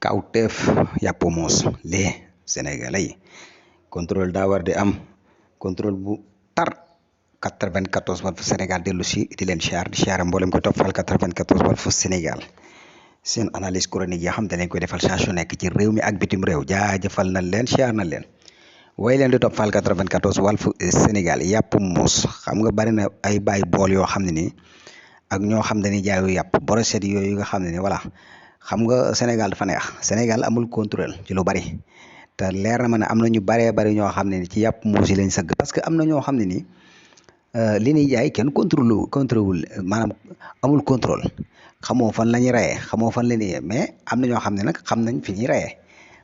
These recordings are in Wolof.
kawteef yàpp muus lii sénégalais yi contrôle daa war di am contrôle bu tar 94 Walf Sénégal dellu si di leen siyaar di siyaare mboolem ko toppal 94 Walf Sénégal seen analyse chronique yi xam te leen koy defal saa su nekk ci réew mi ak bitim réew jaajëfal nañ leen siyaar nañ leen way leen di toppal 94 Walf Sénégal yàpp muus xam nga bari na ay baay bool yoo xam ne nii ak ñoo xam ne ni jaayu yàpp brochette yooyu nga xam ne ni voilà xam nga Sénégal dafa neex Sénégal amul contrôle ci lu bari te leer na ma ne am na ñu baree bari ñoo xam ne ni ci yàpp muus yi lañ sëgg parce que am na ñoo xam ne nii li ñuy jaay kenn contrôle maanaam amul contrôle xamoo fan la ñuy reyee xamoo fan la ñuy mais am na ñoo xam ne nag xam nañ fi ñuy reyee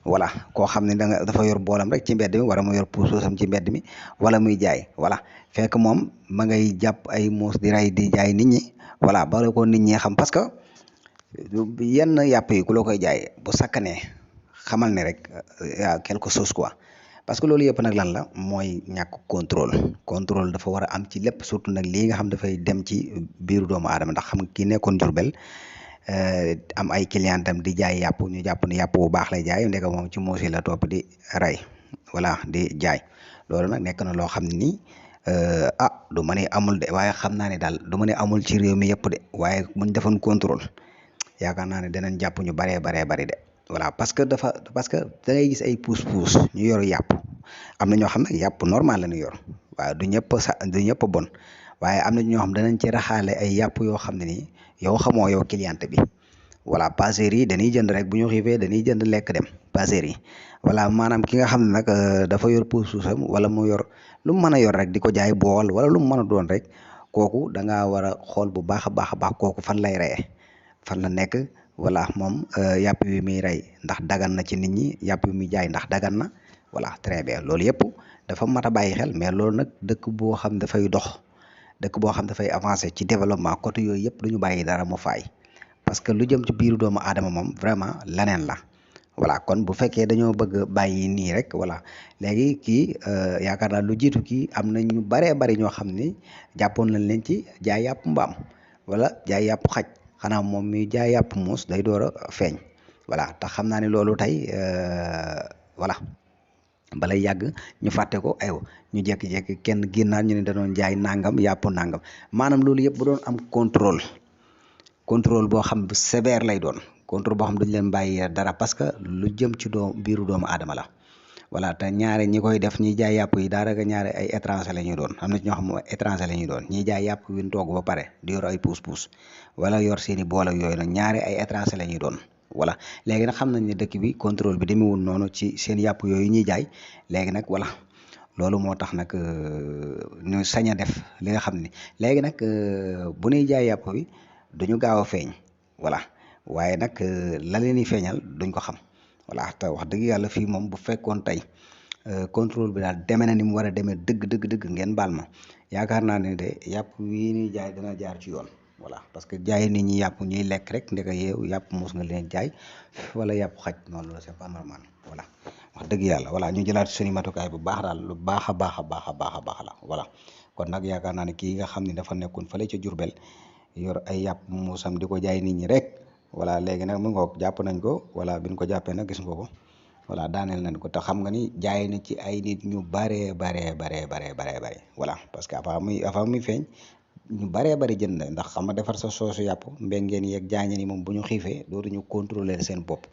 voilà koo xam ne dafa yor boolam rek ci mbedd mi wala mu yor puusam ci mbedd mi wala muy jaay voilà fekk moom ma ngay jàpp ay muus di rey di jaay nit ñi voilà bala ko nit ñi xam parce que yenn yàpp yi ku la koy jaay bu sakkanee xamal ne rek yaa quelque chose quoi parce que loolu yëpp nag lan la mooy ñàkk contrôle dafa war a am ci lépp surtout nag lii nga xam dafay dem ci biiru doomu aadama ndax xam nga kii nekkoon Jurbel am ay clientam di jaay yàpp ñu jàpp ne yàpp bu baax lay jaay ndeka moom ci muus yi la topp di rey voilà di jaay loolu nag nekk na loo xam ne nii du ma ne amul de waaye xam naa ne daal du ma ne amul ci réew mi yëpp de waaye buñ defoon contrôle yaakaar naa ne danañ jàpp ñu baree bari de voilà parce que da ngay gis ay puus ñu yor yàpp am na ñoo xam ne yàpp normal la ñu yor waaye du ñëpp bon waaye am na ñoo xam danañ ci raxaale ay yàpp yoo xam ne nii yow xamoo yow cliente bi voilà passeurs yi dañuy jënd rek bu ñu xiifee dañuy jënd lekk dem passeurs yi voilà maanaam ki nga xam ne nag dafa yor puusam wala mu yor lu mu mën a yor rek di ko jaay bool wala lu mu mën a doon rek kooku da ngaa war a xool bu baax a baax kooku fan lay reyee fan la nekk voilà moom yàpp wi muy rey ndax dagan na ci nit ñi yàpp wi muy jaay ndax dagan na voilà très bien loolu yëpp dafa mat a bàyyi xel mais loolu nag dëkk boo xam dafay dox dëkk boo xam dafay avancé ci développement côté yooyu yëpp duñu bàyyi dara mu faay parce que lu jëm ci biiru doomu aadama moom vraiment leneen la voilà kon bu fekkee dañoo bëgg bàyyi nii rek voilà léegi kii yaakaar naa lu jiitu kii am na ñu baree bari ñoo xam ni jàppoon nañ leen ci jaay yàpp mbaam wala jaay yàpp xaj xanaa moom mi jaay yàpp muus day door a feeñ voilà te xam naa ne loolu tey voilà balay yàgg ñu fàtte ko aywa ñu jékki-jékki kenn génnaat ñu ne da doon jaay nangam yàpp nangam maanaam loolu yëpp bu doon am contrôle boo xam bu sévère lay doon contrôle boo xam duñu leen bàyyi dara parce que lu jëm ci biiru doomu aadama la voilà te ñaare ñi koy def ñi jaay yàpp yi daanaka ñaare ay étranger la ñuy doon am na ci ñoo xam ne étranger la ñuy doon ñi jaay yàpp wi ñu toog ba pare di yor ay puus wala yor seeni bool ak yooyu nag ñaare ay étranger la ñuy doon voilà léegi nag xam nañ ne dëkk bi contrôle bi demewul noonu ci seen yàpp yooyu ñuy jaay léegi nag voilà loolu moo tax nag ñu sañ a def li nga xam ne léegi nag bu ñuy jaay yàpp wi duñu gaaw a feeñ voilà waaye nag la leen di feeñal duñ ko xam voilà te wax dëgg yàlla fii moom bu fekkoon tey contrôle bi daal deme na ni mu war a demee dëgg ngeen baal ma yaakaar naa ne de yàpp wii ñuy jaay dana jaar ci yoon voilà parce que jaay nit ñi yàpp ñuy lekk rek ndeka yeew yàpp muus nga leen jaay wala yàpp xaj noonu loolu c'est pas normal voilà wax dëgg yàlla voilà ñu jëlaat suñu matukaay bu baax daal lu baax a baax la voilà kon nag yaakaar naa ne kii nga xam ne dafa nekkoon fële ca Jurbel yor ay yàpp muusam di ko jaay nit ñi rek voilà léegi nag mu ngoog jàpp nañ ko voilà bi ñu ko jàppee nag gis nga ko voilà daaneel nañ ko te xam nga ni jaay na ci ay nit ñu baree voilà parce que avant muy feeñ ñu baree bari jënd na ndax xam nga defar sa soosu yàpp mbengeen yeeg jaañe ni moom bu ñu xiifee dootuñu contrôler seen bopp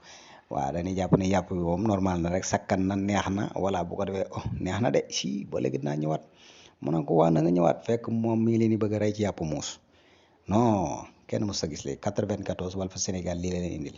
waaw dañuy jàpp ne yàpp bi moom normal na rek sakkan na neex na voilà bu ko defee neex na de si ba léegi dinaa ñëwaat mu ne ko waa na nga ñëwaat fekk moom mii leen di bëgg a rey ci yàpp muus non kenn mës a gis léegi 94 Walf Sénégal lii la leen indil